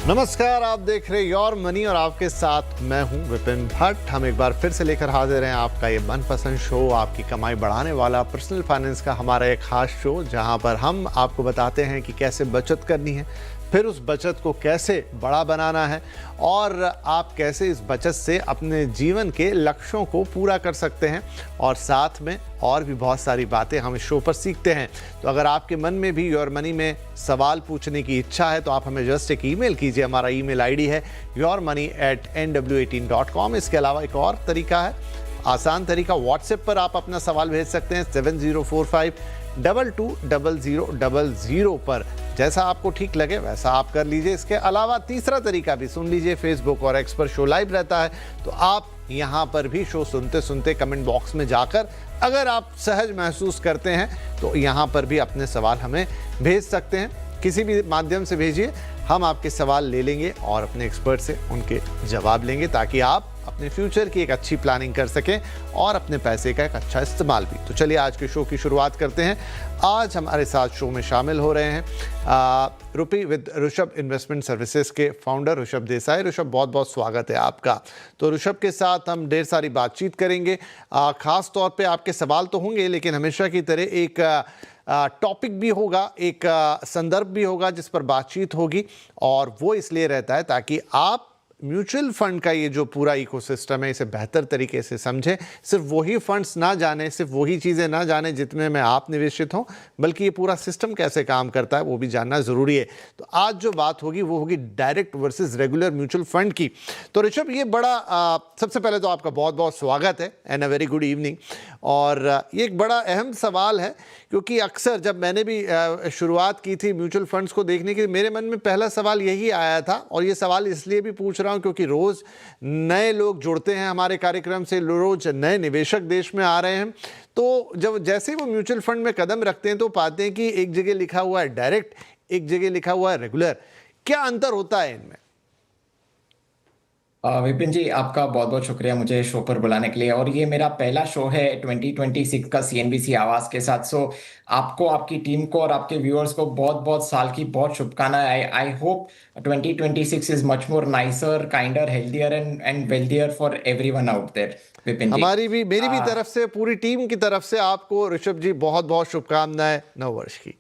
नमस्कार, आप देख रहे योर मनी और आपके साथ मैं हूं विपिन भट्ट। हम एक बार फिर से लेकर हाजिर हैं आपका ये मनपसंद शो, आपकी कमाई बढ़ाने वाला पर्सनल फाइनेंस का हमारा एक खास शो, जहां पर हम आपको बताते हैं कि कैसे बचत करनी है, फिर उस बचत को कैसे बड़ा बनाना है और आप कैसे इस बचत से अपने जीवन के लक्ष्यों को पूरा कर सकते हैं। और साथ में और भी बहुत सारी बातें हम इस शो पर सीखते हैं। तो अगर आपके मन में भी योर मनी में सवाल पूछने की इच्छा है तो आप हमें जस्ट एक ईमेल कीजिए। हमारा ईमेल आईडी है yourmoney@nw18.com। इसके अलावा एक और तरीका है, आसान तरीका, व्हाट्सएप पर आप अपना सवाल भेज सकते हैं 7045220000 पर। जैसा आपको ठीक लगे वैसा आप कर लीजिए। इसके अलावा तीसरा तरीका भी सुन लीजिए, फेसबुक और एक्स पर शो लाइव रहता है, तो आप यहाँ पर भी शो सुनते सुनते कमेंट बॉक्स में जाकर अगर आप सहज महसूस करते हैं तो यहाँ पर भी अपने सवाल हमें भेज सकते हैं। किसी भी माध्यम से भेजिए, हम आपके सवाल ले लेंगे और अपने एक्सपर्ट से उनके जवाब लेंगे, ताकि आप अपने फ्यूचर की एक अच्छी प्लानिंग कर सकें और अपने पैसे का एक अच्छा इस्तेमाल भी। तो चलिए आज के शो की शुरुआत करते हैं। आज हमारे साथ शो में शामिल हो रहे हैं रुपी विद ऋषभ इन्वेस्टमेंट सर्विसेज के फाउंडर ऋषभ देसाई। ऋषभ, बहुत बहुत स्वागत है आपका। तो ऋषभ के साथ हम ढेर सारी बातचीत करेंगे। खास तौर पे आपके सवाल तो होंगे, लेकिन हमेशा की तरह एक टॉपिक भी होगा, एक संदर्भ भी होगा जिस पर बातचीत होगी, और वो इसलिए रहता है ताकि आप म्यूचुअल फंड का ये जो पूरा इकोसिस्टम है इसे बेहतर तरीके से समझें। सिर्फ वही फंड्स ना जाने, सिर्फ वही चीज़ें ना जाने जितने में आप निवेशित हों, बल्कि ये पूरा सिस्टम कैसे काम करता है वो भी जानना ज़रूरी है। तो आज जो बात होगी वो होगी direct versus regular mutual fund की। तो ऋषभ, ये बड़ा सबसे पहले तो आपका बहुत बहुत स्वागत है and a very good evening. और ये एक बड़ा अहम सवाल है, क्योंकि अक्सर जब मैंने भी शुरुआत की थी म्यूचुअल फंड्स को देखने की, मेरे मन में पहला सवाल यही आया था। और ये सवाल इसलिए भी पूछ रहा हूँ क्योंकि रोज़ नए लोग जुड़ते हैं हमारे कार्यक्रम से, रोज़ नए निवेशक देश में आ रहे हैं। तो जब जैसे ही वो म्यूचुअल फंड में कदम रखते हैं तो पाते हैं कि एक जगह लिखा हुआ है डायरेक्ट, एक जगह लिखा हुआ है रेगुलर। क्या अंतर होता है इनमें? विपिन जी, आपका बहुत बहुत शुक्रिया मुझे शो पर बुलाने के लिए। और ये मेरा पहला शो है 2026 का सीएनबीसी आवाज के साथ। सो आपको, आपकी टीम को और आपके व्यूअर्स को बहुत बहुत साल की बहुत शुभकामनाएं। I hope 2026 is much more nicer, kinder, healthier and wealthier for everyone out there. Vipin ji, हमारी भी, मेरी भी तरफ से, पूरी टीम की तरफ से आपको ऋषभ जी बहुत बहुत शुभकामनाएं नववर्ष की।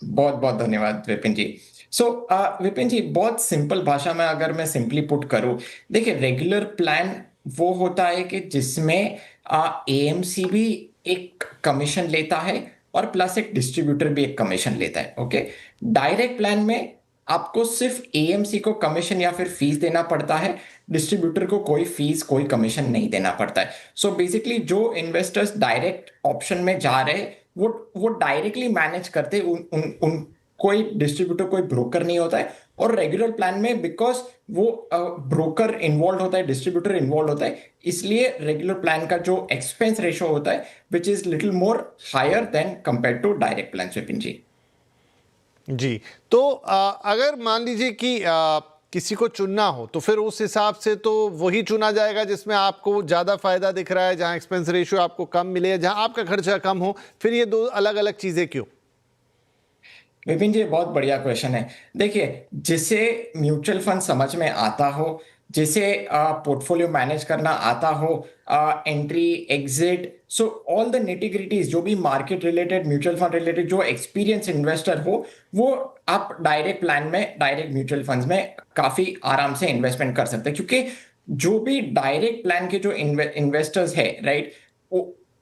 बहुत बहुत धन्यवाद विपिन जी। सो विपिन जी, बहुत सिंपल भाषा में अगर मैं सिंपली पुट करूं, देखिए, रेगुलर प्लान वो होता है कि जिसमें एएमसी भी एक कमीशन लेता है और प्लस एक डिस्ट्रीब्यूटर भी एक कमीशन लेता है। ओके, डायरेक्ट प्लान में आपको सिर्फ एएमसी को कमीशन या फिर फीस देना पड़ता है, डिस्ट्रीब्यूटर को कोई फीस कोई कमीशन नहीं देना पड़ता है। सो बेसिकली जो इन्वेस्टर्स डायरेक्ट ऑप्शन में जा रहे हैं वो डायरेक्टली मैनेज करते, उन कोई डिस्ट्रीब्यूटर, कोई ब्रोकर नहीं होता है। और रेगुलर प्लान में बिकॉज वो ब्रोकर इन्वॉल्व होता है, डिस्ट्रीब्यूटर इन्वॉल्व होता है, इसलिए रेगुलर प्लान का जो एक्सपेंस रेशो होता है which is little more higher than compare to direct plan. Vipin ji ji, तो अगर मान लीजिए कि किसी को चुनना हो तो फिर उस हिसाब से तो वही चुना जाएगा जिसमें आपको ज़्यादा फायदा दिख रहा है, जहां एक्सपेंस रेशियो आपको कम मिले, जहां आपका खर्चा कम हो। फिर ये दो अलग अलग चीज़ें क्यों? विपिन जी, बहुत बढ़िया क्वेश्चन है। देखिए, जिसे म्यूचुअल फंड समझ में आता हो, जिसे पोर्टफोलियो मैनेज करना आता हो, entry exit, so all the nitty gritties, जो भी market related, mutual fund related, जो एक्सपीरियंस इन्वेस्टर हो, वो आप डायरेक्ट प्लान में, डायरेक्ट म्यूचुअल फंड्स में काफी आराम से इन्वेस्टमेंट कर सकते हैं। क्योंकि जो भी डायरेक्ट प्लान के जो इन्वेस्टर्स है, राइट,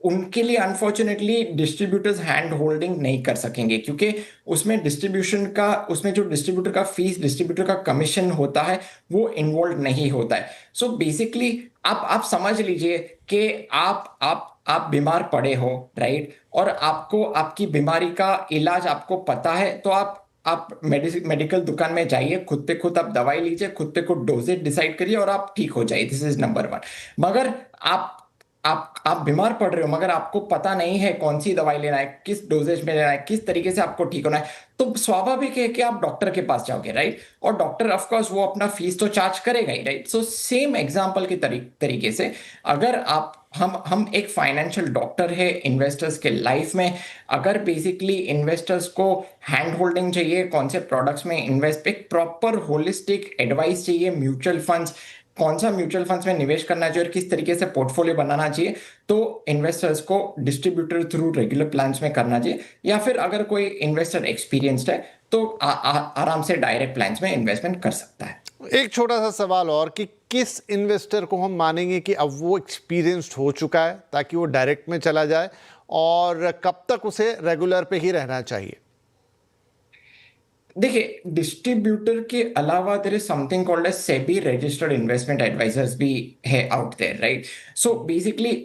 उनके लिए अनफॉर्चुनेटली डिस्ट्रीब्यूटर्स हैंड होल्डिंग नहीं कर सकेंगे, क्योंकि उसमें डिस्ट्रीब्यूशन का, उसमें जो डिस्ट्रीब्यूटर का फीस, डिस्ट्रीब्यूटर का कमीशन होता है, वो इन्वॉल्व नहीं होता है। सो बेसिकली आप समझ लीजिए कि आप बीमार पड़े हो, राइट, और आपको आपकी बीमारी का इलाज आपको पता है, तो आप मेडिकल दुकान में जाइए, खुद पे खुद आप दवाई लीजिए, खुद पे खुद डोजेज डिसाइड करिए और आप ठीक हो जाइए। This is number one. मगर आप आप बीमार पड़ रहे हो मगर आपको पता नहीं है कौन सी दवाई लेना है, किस डोजेज में लेना है, किस तरीके से आपको ठीक होना है, तो स्वाभाविक है कि आप डॉक्टर के पास जाओगे, राइट? और डॉक्टर ऑफ कोर्स वो अपना फीस तो चार्ज करेगा ही, राइट? सो सेम एग्जांपल के तरीके से अगर आप हम एक फाइनेंशियल डॉक्टर है इन्वेस्टर्स के लाइफ में, अगर बेसिकली इन्वेस्टर्स को हैंड होल्डिंग चाहिए, कौन से प्रोडक्ट्स में इन्वेस्ट, एक प्रॉपर होलिस्टिक एडवाइस चाहिए, म्यूचुअल फंड्स, कौन सा म्यूचुअल फंड्स में निवेश करना चाहिए और किस तरीके से पोर्टफोलियो बनाना चाहिए, तो इन्वेस्टर्स को डिस्ट्रीब्यूटर थ्रू रेगुलर प्लान्स में करना चाहिए, या फिर अगर कोई इन्वेस्टर एक्सपीरियंस्ड है तो आराम से डायरेक्ट प्लान्स में इन्वेस्टमेंट कर सकता है। एक छोटा सा सवाल और कि किस इन्वेस्टर को हम मानेंगे कि अब वो एक्सपीरियंस्ड हो चुका है ताकि वो डायरेक्ट में चला जाए, और कब तक उसे रेगुलर पे ही रहना चाहिए? देखिए, डिस्ट्रीब्यूटर के अलावा there is something called as SEBI registered investment advisers भी है out there, right? So basically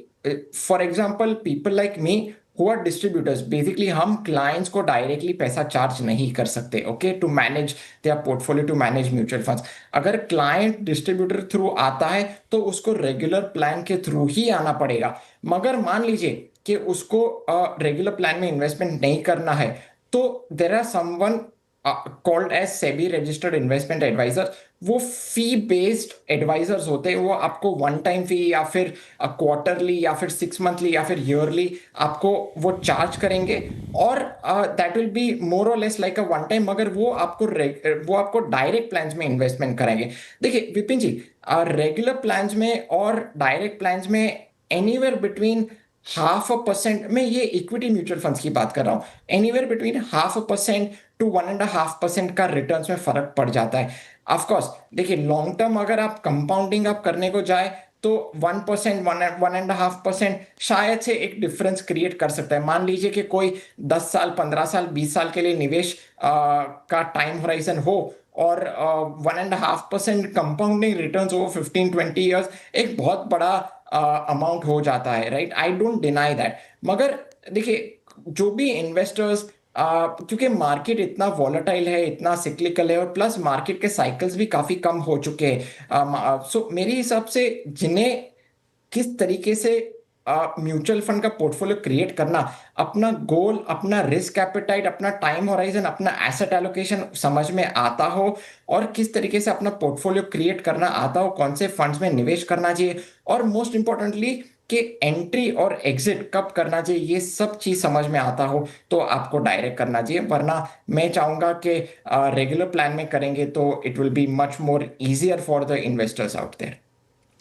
for example people like me who are distributors, basically हम क्लाइंट्स को डायरेक्टली पैसा चार्ज नहीं कर सकते, okay, to manage their portfolio, to manage mutual funds. अगर client distributor through आता है तो उसको रेगुलर प्लान के थ्रू ही आना पड़ेगा। मगर मान लीजिए कि उसको रेगुलर प्लान में इन्वेस्टमेंट नहीं करना है, तो there are someone called as SEBI registered investment adviser. वो फी बेस्ड एडवाइजर्स होते हैं, वो आपको वन टाइम फी या फिर क्वार्टरली या फिर 6 मंथली या फिर ईयरली आपको वो चार्ज करेंगे, और दैट विल बी मोर और less like a one time, मगर वो आपको डायरेक्ट प्लान्स में इन्वेस्टमेंट कराएंगे। देखिए विपिन जी, रेगुलर प्लान्स में और डायरेक्ट प्लान्स में एनीवेयर बिटवीन 0.5% में, ये इक्विटी म्यूचुअल फंड्स की बात कर रहा हूं, एनीवेयर बिटवीन 0.5% टू 1.5% का रिटर्न्स में फर्क पड़ जाता है। ऑफ कोर्स देखिए, लॉन्ग टर्म अगर आप कंपाउंडिंग आप करने को जाए तो 1%, 1.5% शायद से एक डिफरेंस क्रिएट कर सकता है। मान लीजिए कि कोई 10 साल, 15 साल, 20 साल के लिए निवेश का टाइम होराइजन हो, और 1.5% कंपाउंडिंग रिटर्न्स ओवर 15-20 ईयर्स एक बहुत बड़ा अमाउंट हो जाता है, right? I don't deny that. मगर देखिए, जो भी इन्वेस्टर्स, क्योंकि मार्केट इतना वॉलेटाइल है, इतना सिक्लिकल है, और प्लस मार्केट के साइकिल्स भी काफी कम हो चुके हैं, सो मेरे हिसाब से जिन्हें किस तरीके से म्यूचुअल फंड का पोर्टफोलियो क्रिएट करना, अपना गोल, अपना रिस्क एपेटाइट, अपना टाइम होराइजन, अपना एसेट एलोकेशन समझ में आता हो, और किस तरीके से अपना पोर्टफोलियो क्रिएट करना आता हो, कौन से फंड्स में निवेश करना चाहिए, और मोस्ट इंपॉर्टेंटली कि एंट्री और एग्जिट कब करना चाहिए, ये सब चीज समझ में आता हो तो आपको डायरेक्ट करना चाहिए। वरना मैं चाहूंगा कि रेगुलर प्लान में करेंगे तो it will be much more easier for the investors out there.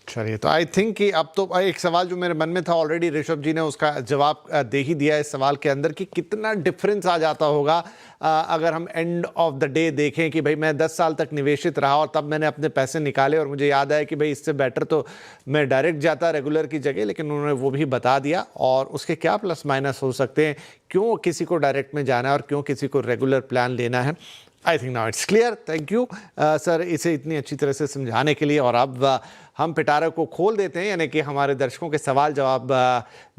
चलिए, तो आई थिंक कि अब तो एक सवाल जो मेरे मन में था ऑलरेडी ऋषभ जी ने उसका जवाब दे ही दिया इस सवाल के अंदर, कि कितना डिफरेंस आ जाता होगा अगर हम एंड ऑफ द डे देखें कि भाई मैं 10 साल तक निवेशित रहा और तब मैंने अपने पैसे निकाले और मुझे याद आया कि भाई इससे बेटर तो मैं डायरेक्ट जाता रेगुलर की जगह, लेकिन उन्होंने वो भी बता दिया और उसके क्या प्लस माइनस हो सकते हैं, क्यों किसी को डायरेक्ट में जाना है और क्यों किसी को रेगुलर प्लान लेना है। I think now it's clear. Thank you sir इसे इतनी अच्छी तरह से समझाने के लिए। और अब हम पिटारे को खोल देते हैं, यानी कि हमारे दर्शकों के सवाल जवाब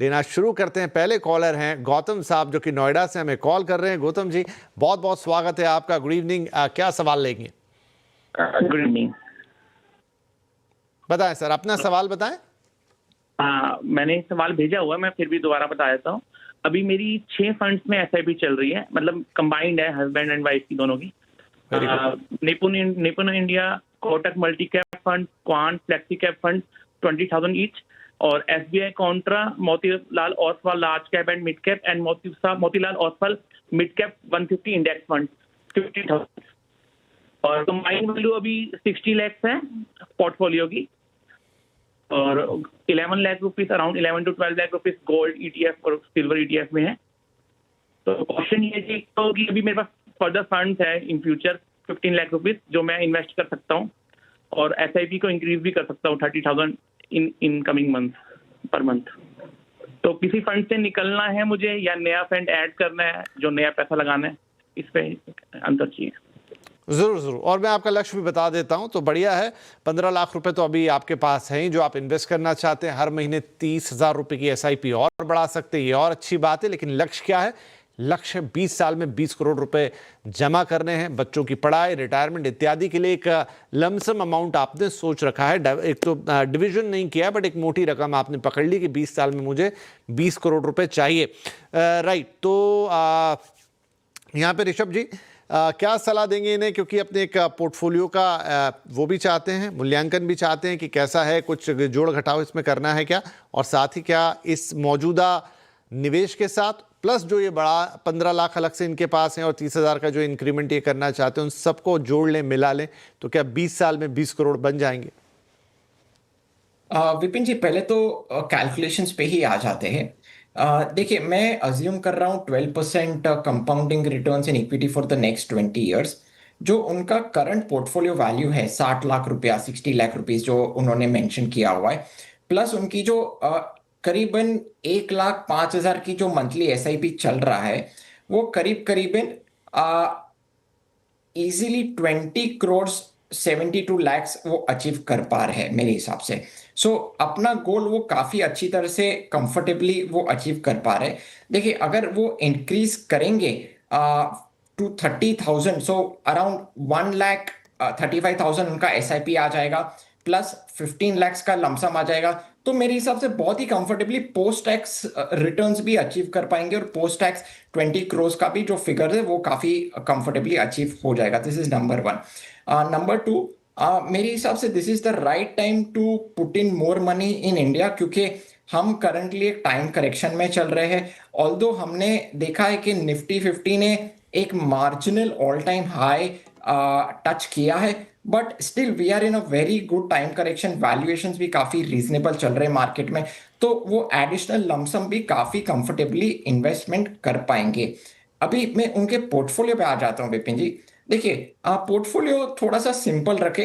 लेना शुरू करते हैं। पहले कॉलर हैं गौतम साहब, जो कि नोएडा से हमें कॉल कर रहे हैं। गौतम जी, बहुत बहुत स्वागत है आपका। Good evening. क्या सवाल लेंगे? Good evening. बताएं सर, अपना सवाल बताएं। मैंने सवाल भेजा हुआ है, मैं फिर भी दोबारा बता देता हूँ। अभी मेरी 6 फंड्स में SIP चल रही है, मतलब कंबाइंड है, हस्बैंड एंड वाइफ की दोनों की। निपुण India, Kotak multi cap fund, quant flexi cap fund 20,000 each, और SBI Contra, Motilal Oswal large cap and mid cap, and Motilal Oswal mid cap 150 index fund 50,000, और कंबाइंड वैल्यू अभी 60 लाख है पोर्टफोलियो की, और 11 lakh rupees, around 11 to 12 lakh rupees gold ETF और सिल्वर ETF में है। तो क्वेश्चन ये जी तो कि अभी मेरे पास फर्दर फंड्स है इन फ्यूचर 15 लाख रुपीस जो मैं इन्वेस्ट कर सकता हूँ, और SIP को इंक्रीज भी कर सकता हूँ 30,000 in coming month per month. तो किसी फंड से निकलना है मुझे या नया फंड ऐड करना है जो नया पैसा लगाना है, इस पे आंसर चाहिए। ज़रूर ज़रूर, और मैं आपका लक्ष्य भी बता देता हूं। तो बढ़िया है, 15 लाख रुपए तो अभी आपके पास हैं जो आप इन्वेस्ट करना चाहते हैं। हर महीने 30,000 रुपए की SIP और बढ़ा सकते हैं, ये और अच्छी बात है। लेकिन लक्ष्य क्या है लक्ष्य 20 साल में 20 करोड़ रुपए जमा करने हैं। बच्चों की पढ़ाई, रिटायरमेंट इत्यादि के लिए एक लमसम अमाउंट आपने सोच रखा है। एक तो डिवीजन नहीं किया, बट एक मोटी रकम आपने पकड़ ली कि 20 साल में मुझे 20 करोड़ रुपए चाहिए। राइट, तो यहाँ पे ऋषभ जी क्या सलाह देंगे इन्हें, क्योंकि अपने एक पोर्टफोलियो का वो भी चाहते हैं, मूल्यांकन भी चाहते हैं कि कैसा है, कुछ जोड़ घटाव इसमें करना है क्या, और साथ ही क्या इस मौजूदा निवेश के साथ प्लस जो ये बड़ा 15 लाख अलग से इनके पास है और 30,000 का जो इंक्रीमेंट ये करना चाहते हैं, उन सबको जोड़ लें, मिला लें, तो क्या 20 साल में 20 करोड़ बन जाएंगे? विपिन जी, पहले तो कैलकुलेशंस पे ही आ जाते हैं। देखिए, मैं अज्यूम कर रहा हूँ 12% compounding returns in equity for the next 20 years. जो उनका करंट पोर्टफोलियो वैल्यू है 60 लाख रुपया, 60 लाख रुपीस जो उन्होंने मेंशन किया हुआ है, प्लस उनकी जो करीबन 1,05,000 की जो मंथली एसआईपी चल रहा है, वो करीब करीबन इजीली 20 करोड़ 72 लैक्स वो अचीव कर पा रहे हैं मेरे हिसाब से। सो अपना गोल वो काफी अच्छी तरह से कंफर्टेबली वो अचीव कर पा रहे हैं। देखिए, अगर वो इंक्रीज करेंगे टू 30,000, सो अराउंड 1,35,000 उनका एसआईपी आ जाएगा, प्लस 15 लैक्स का लमसम आ जाएगा, तो मेरे हिसाब से बहुत ही कंफर्टेबली पोस्ट टैक्स रिटर्न्स भी अचीव कर पाएंगे, और पोस्ट टैक्स 20 करोड़ का भी जो फिगर है वो काफी कंफर्टेबली अचीव हो जाएगा। This is number 1। नंबर 2, मेरे हिसाब से this is the right time to put in more money in India, क्योंकि हम करंटली एक टाइम करेक्शन में चल रहे हैं। ऑल्दो हमने देखा है कि निफ्टी 50 ने एक marginal all time high touch किया है, but still we are in a very good time correction. Valuations भी काफी रीजनेबल चल रहे हैं मार्केट में, तो वो एडिशनल लमसम भी काफी कंफर्टेबली इन्वेस्टमेंट कर पाएंगे। अभी मैं उनके पोर्टफोलियो पे आ जाता हूँ विपिन जी। देखिए, पोर्टफोलियो थोड़ा सा सिंपल रखे,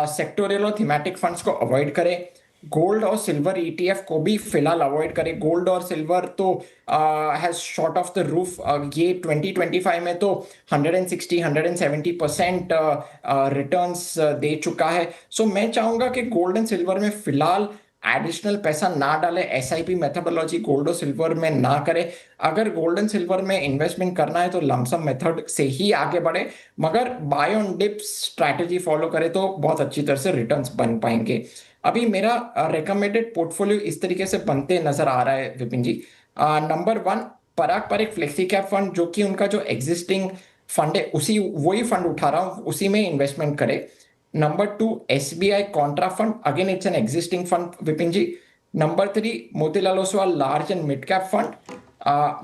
सेक्टोरियल और थीमेटिक फंड्स को अवॉइड करें, गोल्ड और सिल्वर ईटीएफ को भी फिलहाल अवॉइड करें। गोल्ड और सिल्वर तो has shot of the roof, ये 2025 में तो 160-170% रिटर्न्स दे चुका है। सो मैं चाहूंगा कि गोल्ड एंड सिल्वर में फिलहाल एडिशनल पैसा ना डाले, एसआईपी मेथोडोलॉजी गोल्ड और सिल्वर में ना करे। अगर गोल्ड एंड सिल्वर में इन्वेस्टमेंट करना है तो लमसम मेथड से ही आगे बढ़े, मगर buy on dips strategy follow करे तो बहुत अच्छी तरह से रिटर्न्स बन पाएंगे। अभी मेरा रिकमेंडेड पोर्टफोलियो इस तरीके से बनते नजर आ रहा है विपिन जी। नंबर 1, पराग पर एक फ्लेक्सी कैप फंड, जो कि उनका जो एग्जिस्टिंग फंड है उसी वही फंड उठा रहा हूं, उसी में इन्वेस्टमेंट करे। Number 2, SBI contra fund, again it's an existing fund Vipin ji. Number 3, Motilal Oswal large and mid cap fund.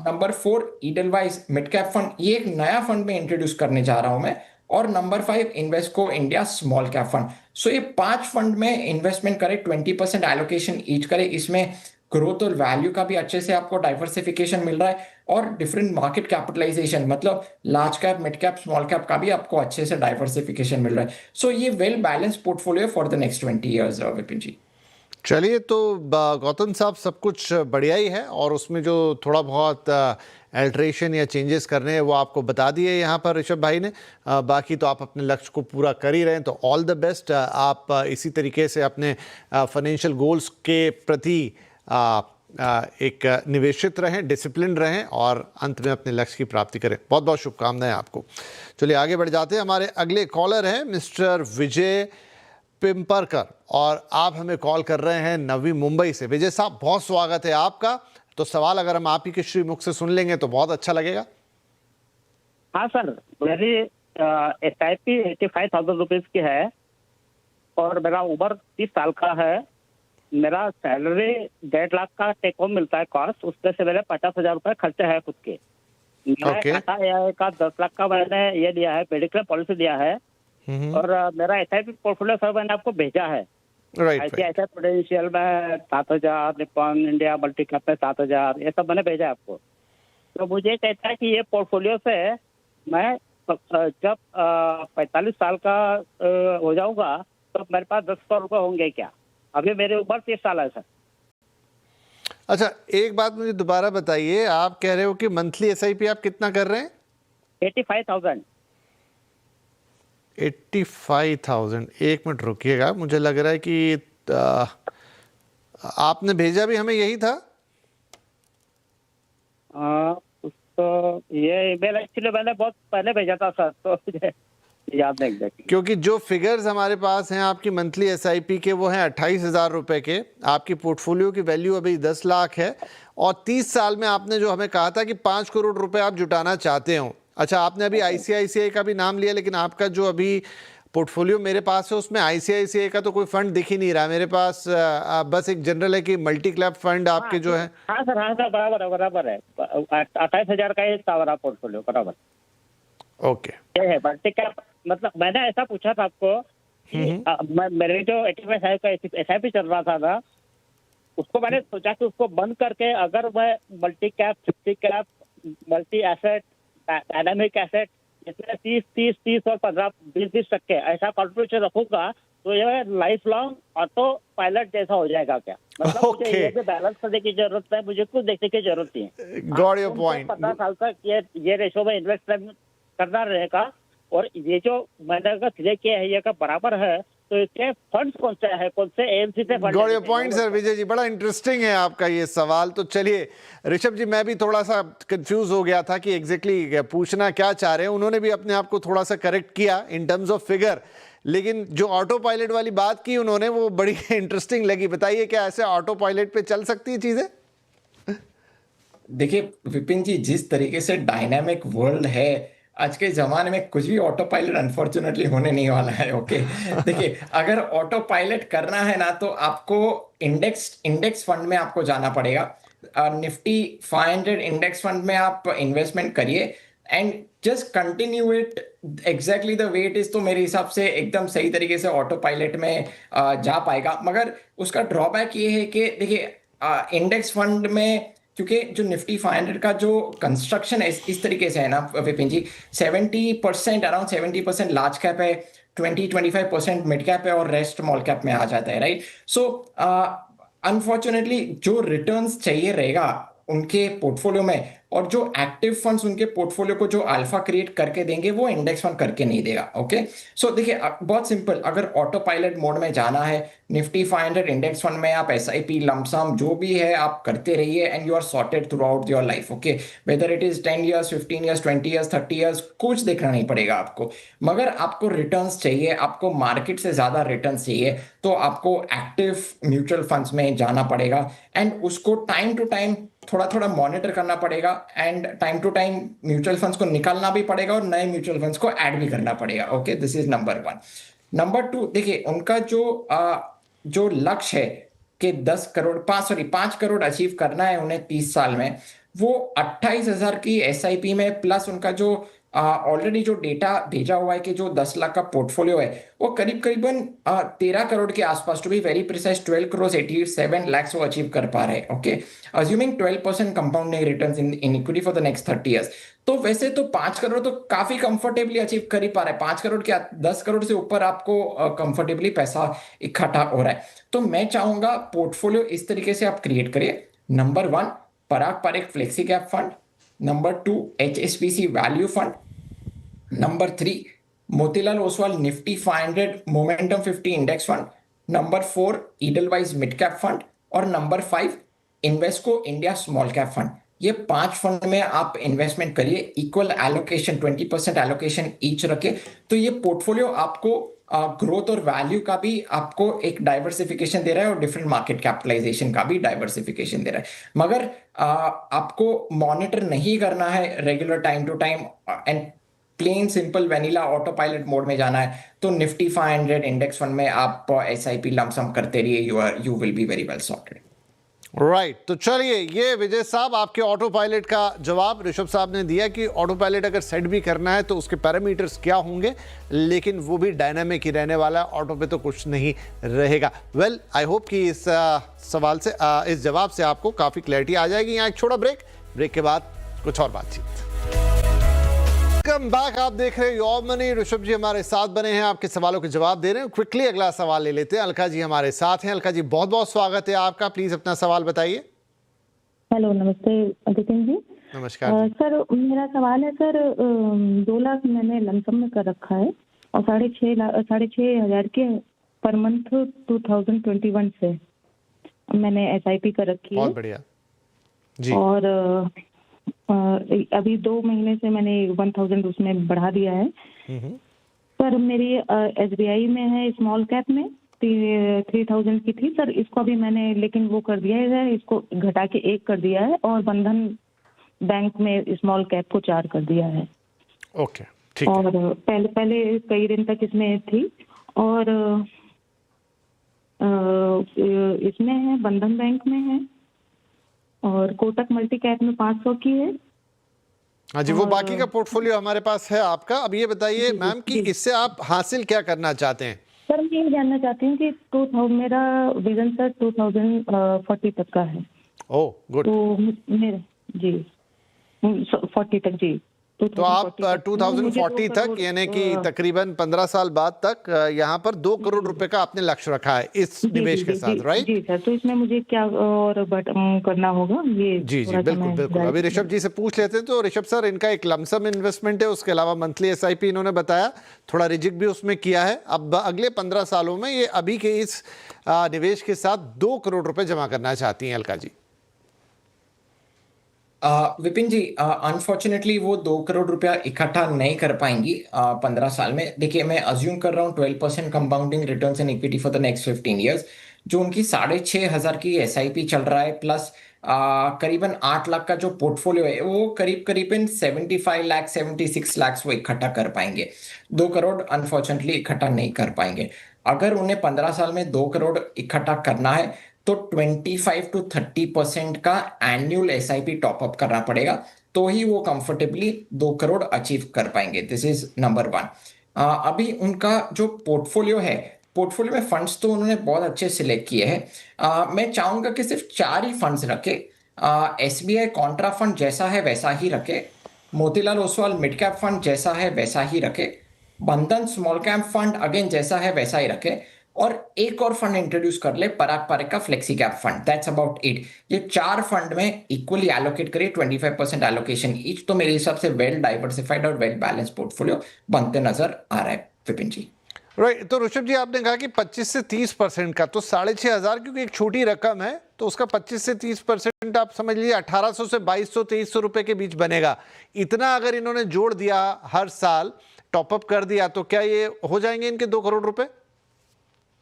Number 4, Edelweiss mid cap fund, ये एक नया फंड में इंट्रोड्यूस करने जा रहा हूं मैं। और number 5, Invesco India small cap fund. So ये 5 फंड में इन्वेस्टमेंट करें, 20% एलोकेशन ईच करें। इसमें ग्रोथ और वैल्यू का भी अच्छे से आपको डाइवर्सिफिकेशन मिल रहा है, और डिफरेंट मार्केट कैपिटलाइजेशन, मतलब large cap, mid cap, small cap का भी आपको अच्छे से डाइवर्सिफिकेशन मिल रहा है। सो ये well balance portfolio for the next 20 years Vipin ji. चलिए, तो गौतम साहब सब कुछ बढ़िया ही है, और उसमें जो थोड़ा बहुत अल्ट्रेशन या चेंजेस करने हैं वो आपको बता दिए यहाँ पर ऋषभ भाई ने। बाकी तो आप अपने लक्ष्य को पूरा कर ही रहे हैं, तो ऑल द बेस्ट। आप इसी तरीके से अपने फाइनेंशियल गोल्स के प्रति एक निवेशित रहें, डिसिप्लिन रहें, और अंत में अपने लक्ष्य की प्राप्ति करें। बहुत बहुत शुभकामनाएं आपको। चलिए आगे बढ़ जाते हैं। हमारे अगले कॉलर हैं मिस्टर विजय पिंपरकर, और आप हमें कॉल कर रहे हैं नवी मुंबई से। विजय साहब, बहुत स्वागत है आपका। तो सवाल अगर हम आप ही के श्री मुख से सुन लेंगे तो बहुत अच्छा लगेगा। हाँ सर, मेरी SIP 85,000 रुपीज की है, और मेरा उम्र 30 साल का है। मेरा सैलरी 1.5 लाख का टेक होम मिलता है कॉस्ट, उसमें से मेरे 50,000 रुपए खर्चे है खुद के। मैंने टाटा AIA का 10 लाख का मैंने ये दिया है, मेडिक्लेम पॉलिसी दिया है, और मेरा SIP पोर्टफोलियो सर मैंने आपको भेजा है। ICICI प्रूडेंशियल में 7,000, निप्पॉन इंडिया मल्टी कैप में 7,000, ये सब मैंने भेजा है आपको। तो मुझे कहता है कि ये पोर्टफोलियो से मैं जब 45 साल का हो जाऊंगा तो मेरे पास 10 करोड़ रुपए होंगे क्या? अभी मेरी उम्र 30 साल है सर। अच्छा, एक बात मुझे दोबारा बताइए, आप कह रहे हो कि मंथली SIP आप कितना कर रहे हैं? 85,000। 85,000। एक मिनट रुकिएगा, मुझे लग रहा है कि आपने भेजा भी हमें यही था। उस तो ये ईमेल एक्चुअली मैंने बहुत पहले भेजा था सर, तो मुझे याद नहीं एग्जैक्टली। क्योंकि जो फिगर्स हमारे पास हैं आपकी मंथली एसआईपी के, वो हैं 28,000 रुपए के। आपकी पोर्टफोलियो की वैल्यू अभी 10 लाख है और 30 साल में आपने जो हमें कहा था कि 5 करोड़ रुपए आप जुटाना चाहते हो। अच्छा, आपने अभी आईसीआईसीआई का भी नाम लिया, लेकिन आपका जो अभी पोर्टफोलियो मेरे पास है उसमें आईसीआईसीआई का तो कोई फंड दिख ही नहीं रहा मेरे पास। बस एक जनरल है कि मल्टी क्लैप फंड आपके जो है। हाँ सर, बराबर है। 28,000 का ही था पोर्टफोलियो, बराबर। ओके, ये है मल्टी कैप। मतलब मैंने ऐसा पूछा था आपको कि मेरे जो 85 का एसआईपी चल रहा था ना, उसको मैंने सोचा कि उसको बंद करके अगर मैं multi cap, 50 cap, multi asset, dynamic asset, इसमें 30 और 15-20% ऐसा कॉन्ट्रीब्यूशन रखूंगा तो ये लाइफ लॉन्ग ऑटो पायलट जैसा हो जाएगा क्या? मतलब मुझे ये भी बैलेंस करने की जरूरत है, मुझे कुछ देखने की जरूरत नहीं है। Got your point. 15 साल तक ये रेशो में इन्वेस्टमेंट करना रहेगा और ये जो मैंने अगर सिलेक्ट किया है ये का बराबर है, तो इसके फंड्स कौन से है, कौन से एएमसी से fund? Got your point sir. Vijay ji, बड़ा इंटरेस्टिंग है आपका ये सवाल। तो चलिए ऋषभ जी, मैं भी थोड़ा सा कंफ्यूज हो गया था कि एग्जैक्टली पूछना क्या चाह रहे हैं। उन्होंने भी अपने आप को थोड़ा सा करेक्ट किया इन टर्म्स ऑफ फिगर, लेकिन जो ऑटो पायलट वाली बात की उन्होंने वो बड़ी इंटरेस्टिंग लगी। बताइए, क्या ऐसे ऑटो पायलट पे चल सकती है चीजें? देखिए विपिन जी, जिस तरीके से डायनामिक वर्ल्ड है आज के जमाने में, कुछ भी ऑटो पायलट अनफॉर्चुनेटली होने नहीं वाला है। ओके देखिए, अगर ऑटो पायलट करना है ना, तो आपको इंडेक्स फंड में आपको जाना पड़ेगा। निफ्टी 500 इंडेक्स फंड में आप इन्वेस्टमेंट करिए and just continue it exactly the way it is. तो मेरे हिसाब से एकदम सही तरीके से ऑटो पायलट में जा पाएगा। मगर उसका ड्रॉबैक ये है कि देखिए, इंडेक्स फंड में क्योंकि जो निफ्टी 500 का जो कंस्ट्रक्शन है इस तरीके से है ना विपिन जी, 70% अराउंड 70% लार्ज कैप है, 20-25% मिड कैप है और रेस्ट स्मॉल कैप में आ जाता है, राइट? सो अनफॉर्चुनेटली जो रिटर्न्स चाहिए रहेगा उनके पोर्टफोलियो में, और जो एक्टिव फंड्स उनके पोर्टफोलियो को जो अल्फा क्रिएट करके देंगे, वो इंडेक्स फंड करके नहीं देगा। ओके सो देखिए, बहुत सिंपल, अगर ऑटो पायलट मोड में जाना है, निफ्टी 500 इंडेक्स फंड में आप एसआईपी, लमसम जो भी है आप करते रहिए and you are sorted throughout your life. Okay, whether it is 10 years, 15 years, 20 years, 30 years, कुछ देखना नहीं पड़ेगा आपको। मगर आपको रिटर्न्स चाहिए, आपको मार्केट से ज्यादा रिटर्न्स चाहिए, तो आपको एक्टिव म्यूचुअल फंड्स में जाना पड़ेगा एंड उसको टाइम टू टाइम थोड़ा थोड़ा मॉनिटर करना पड़ेगा and time to time mutual funds को निकालना भी पड़ेगा और नए म्यूचुअल फंड्स को ऐड भी करना पड़ेगा। Okay, this is number 1। Number 2, देखिए उनका जो लक्ष्य है कि 5 करोड़ अचीव करना है उन्हें 30 साल में, वो 28,000 की एसआईपी में प्लस उनका जो ऑलरेडी जो डेटा भेजा हुआ है कि जो 10 लाख का पोर्टफोलियो है, वो करीबन 13 करोड़ के आसपास, to be very precise 12 crore 87 lakhs वो अचीव कर पा रहे हैं। Okay, assuming 12% compounding returns in equity for the next 30 years। तो वैसे तो 5 करोड़ तो काफी कंफर्टेबली अचीव कर ही पा रहे हैं। 5 करोड़ के 10 करोड़ से ऊपर आपको कंफर्टेबली पैसा इकट्ठा हो रहा है। तो मैं चाहूंगा पोर्टफोलियो इस तरीके से आप क्रिएट करिए। Number 1, Parag Parikh flexi cap fund. Number 2, HSBC value fund. Number 3, Motilal Oswal Nifty 500 momentum 50 index fund. Number 4, Edelweiss mid cap fund. और number 5, Invesco India small cap fund. ये 5 फंड में आप इन्वेस्टमेंट करिए, इक्वल एलोकेशन, 20% एलोकेशन ईच रखे। तो ये portfolio आपको growth और वैल्यू का भी आपको एक डाइवर्सिफिकेशन दे रहा है और डिफरेंट मार्केट कैपिटलाइजेशन का भी डाइवर्सिफिकेशन दे रहा है। मगर आपको मॉनिटर नहीं करना है regular time to time and plain simple vanilla autopilot mode में जाना है, तो निफ्टी 500 इंडेक्स फंड में आप एसआईपी लमसम करते रहिए, you will be very well sorted. Right, तो चलिए, ये विजय साहब आपके ऑटो पायलट का जवाब ऋषभ साहब ने दिया कि ऑटो पायलट अगर सेट भी करना है तो उसके पैरामीटर्स क्या होंगे, लेकिन वो भी डायनामिक ही रहने वाला है, ऑटो पे तो कुछ नहीं रहेगा। वेल, आई होप कि इस सवाल से, इस जवाब से आपको काफ़ी क्लैरिटी आ जाएगी। यहाँ एक छोटा ब्रेक के बाद कुछ और बातचीत। वेलकम बैक, आप देख रहे हैं योर मनी। ऋषभ जी हमारे साथ बने हैं, आपके सवालों के जवाब दे रहे हैं। क्विकली अगला सवाल ले लेते हैं। अलका जी हमारे साथ हैं। अलका जी, बहुत बहुत स्वागत है आपका, प्लीज अपना सवाल बताइए। हेलो, नमस्ते अदितिन जी। नमस्कार सर, मेरा सवाल है सर, 2 लाख मैंने लमसम में कर रखा है और 6,500 के पर मंथ 2021 से मैंने एसआईपी कर रखी है। बहुत बढ़िया जी। और अभी 2 महीने से मैंने 1000 उसमें बढ़ा दिया है। सर मेरी SBI में है, स्मॉल कैप में 3000 की थी सर, इसको अभी मैंने लेकिन वो कर दिया है, इसको घटा के 1 कर दिया है, और बंधन बैंक में स्मॉल कैप को 4 कर दिया है। ओके, ठीक है। और पहले कई दिन तक इसमें थी, और इसमें है, बंधन बैंक में है, और कोटक मल्टी कैप में 500 की है। हाँ जी, वो बाकी का पोर्टफोलियो हमारे पास है आपका। अब ये बताइए मैम कि इससे आप हासिल क्या करना चाहते हैं? सर मैं ये जानना चाहती हूँ कि 2000 मेरा विजन सर 2040 तक का है। Oh good. तो मेरे जी 40 तक जी। तो आप 2040 तक यानी कि तकरीबन 15 साल बाद तक यहाँ पर 2 करोड़ रुपए का आपने लक्ष्य रखा है इस निवेश के साथ, राइट? जी सर, तो इसमें मुझे क्या और करना होगा ये? जी बिल्कुल बिल्कुल। अभी ऋषभ जी से पूछ लेते हैं। तो ऋषभ सर, इनका एक लमसम इन्वेस्टमेंट है, उसके अलावा मंथली SIP इन्होंने बताया, थोड़ा रिजिक भी उसमें किया है। अब अगले 15 सालों में ये अभी के इस निवेश के साथ 2 करोड़ रुपए जमा करना चाहती हैं अलका जी। विपिन जी, अनफॉर्चुनेटली वो 2 करोड़ रुपया इकट्ठा नहीं कर पाएंगी 15 साल में। देखिए, मैं अज्यूम कर रहा हूँ 12% compounding returns in equity for the next 15 years. जो उनकी 6,500 की SIP चल रहा है, प्लस करीबन 8 लाख का जो पोर्टफोलियो है, वो करीबन 75 लाख 76 लाख वो इकट्ठा कर पाएंगे। 2 करोड़ अनफॉर्चुनेटली इकट्ठा नहीं कर पाएंगे। अगर उन्हें 15 साल में 2 करोड़ इकट्ठा करना है तो 25 to 30% का एनुअल SIP टॉपअप करना पड़ेगा, तो ही वो कंफर्टेबली 2 करोड़ अचीव कर पाएंगे। This is number 1। अभी उनका जो पोर्टफोलियो है, पोर्टफोलियो में फंड्स तो उन्होंने बहुत अच्छे सिलेक्ट किए हैं। मैं चाहूंगा कि सिर्फ 4 ही फंड्स रखे। SBI कॉन्ट्रा फंड जैसा है वैसा ही रखे, Motilal Oswal mid cap fund जैसा है वैसा ही रखे, बंधन स्मॉल कैप फंड अगेन जैसा है वैसा ही रखे, और एक और फंड इंट्रोड्यूस कर ले, पराग पारेख का flexi cap fund. That's about it. ये 4 फंड में इक्वली एलोकेट करिए, 25% एलोकेशन ईच। तो मेरे हिसाब से वेल डाइवर्सिफाइड और वेल बैलेंस पोर्टफोलियो बनते नजर आ रहा है विपिन जी। राइट। तो ऋषभ जी, आपने कहा कि 25 से 30% का, तो 6,500 क्योंकि एक छोटी रकम है, तो उसका 25 से 30% आप समझ लीजिए 1800 से 2200-2300 रुपए के बीच बनेगा। इतना अगर इन्होंने जोड़ दिया, हर साल टॉपअप कर दिया, तो क्या ये हो जाएंगे इनके 2 करोड़ रुपए?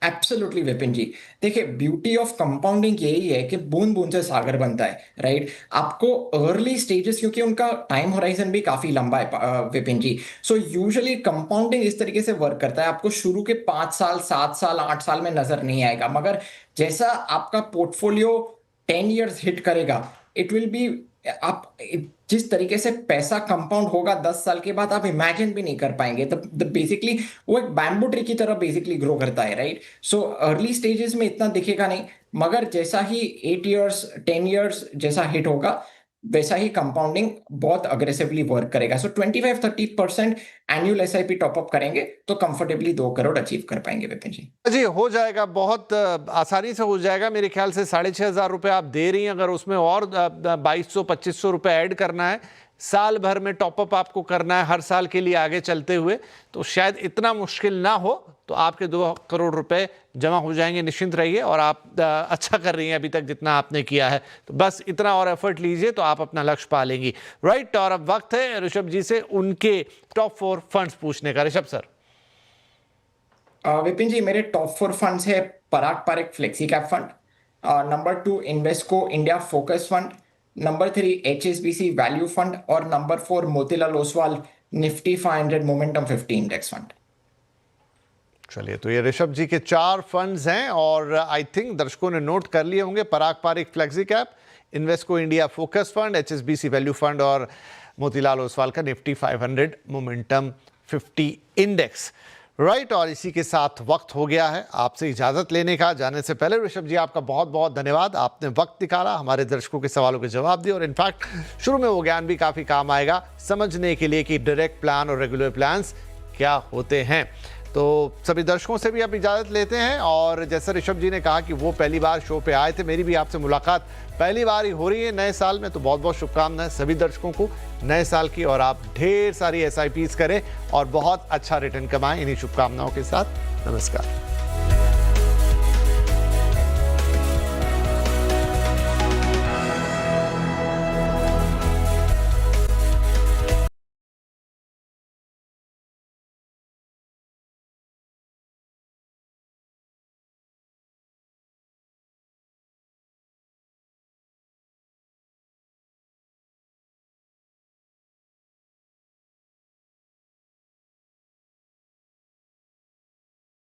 एब्सोल्युटली विपिन जी। देखिए, ब्यूटी ऑफ कंपाउंडिंग यही है कि बूंद बूंद से सागर बनता है, राइट? आपको अर्ली स्टेजेस, क्योंकि उनका टाइम होराइजन भी काफी लंबा है विपिन जी, सो यूजुअली कंपाउंडिंग इस तरीके से वर्क करता है। आपको शुरू के 5 साल 7 साल 8 साल में नजर नहीं आएगा, मगर जैसा आपका पोर्टफोलियो 10 ईयर्स हिट करेगा, इट विल बी, आप जिस तरीके से पैसा कंपाउंड होगा 10 साल के बाद, आप इमेजिन भी नहीं कर पाएंगे। तो बेसिकली वो एक बैम्बू ट्री की तरह बेसिकली ग्रो करता है, राइट? सो अर्ली स्टेजेस में इतना दिखेगा नहीं, मगर जैसा ही 8 ईयर्स 10 ईयर्स जैसा हिट होगा, वैसा ही कंपाउंडिंग बहुत अग्रेसिवली वर्क करेगा। सो 25-30% एनुअल SIP टॉपअप करेंगे तो कंफर्टेबली 2 करोड़ अचीव कर पाएंगे विपिन जी। जी हो जाएगा, बहुत आसानी से हो जाएगा। मेरे ख्याल से 6,500 रुपये आप दे रही हैं, अगर उसमें और 2200-2500 रुपये ऐड करना है, साल भर में टॉपअप आपको करना है हर साल के लिए आगे चलते हुए, तो शायद इतना मुश्किल ना हो, तो आपके 2 करोड़ रुपए जमा हो जाएंगे। निश्चिंत रहिए, और आप अच्छा कर रही हैं अभी तक जितना आपने किया है, तो बस इतना और एफर्ट लीजिए तो आप अपना लक्ष्य पा लेंगी, राइट? और अब वक्त है ऋषभ जी से उनके टॉप 4 फंड्स पूछने का। ऋषभ सर। विपिन जी, मेरे टॉप 4 फंड्स है Parag Parikh flexi cap fund, number 2 Invesco India focus fund, number 3 HSBC value fund, और number 4 Motilal Oswal Nifty 500 momentum 50 index fund. चलिए, तो ये ऋषभ जी के 4 फंड्स हैं, और आई थिंक दर्शकों ने नोट कर लिए होंगे। Parag Parikh flexi cap, Invesco India focus fund, HSBC value fund, और मोतीलाल ओसवाल का निफ्टी 500 मोमेंटम 50 इंडेक्स, राइट? और इसी के साथ वक्त हो गया है आपसे इजाज़त लेने का। जाने से पहले ऋषभ जी, आपका बहुत बहुत धन्यवाद। आपने वक्त निकाला, हमारे दर्शकों के सवालों के जवाब दिए, और इनफैक्ट शुरू में वो ज्ञान भी काफ़ी काम आएगा समझने के लिए कि डायरेक्ट प्लान और रेगुलर प्लान्स क्या होते हैं। तो सभी दर्शकों से भी आप इजाज़त लेते हैं, और जैसे ऋषभ जी ने कहा कि वो पहली बार शो पे आए थे, मेरी भी आपसे मुलाकात पहली बार ही हो रही है नए साल में, तो बहुत बहुत शुभकामनाएं सभी दर्शकों को नए साल की, और आप ढेर सारी SIPs करें और बहुत अच्छा रिटर्न कमाएं। इन्हीं शुभकामनाओं के साथ नमस्कार।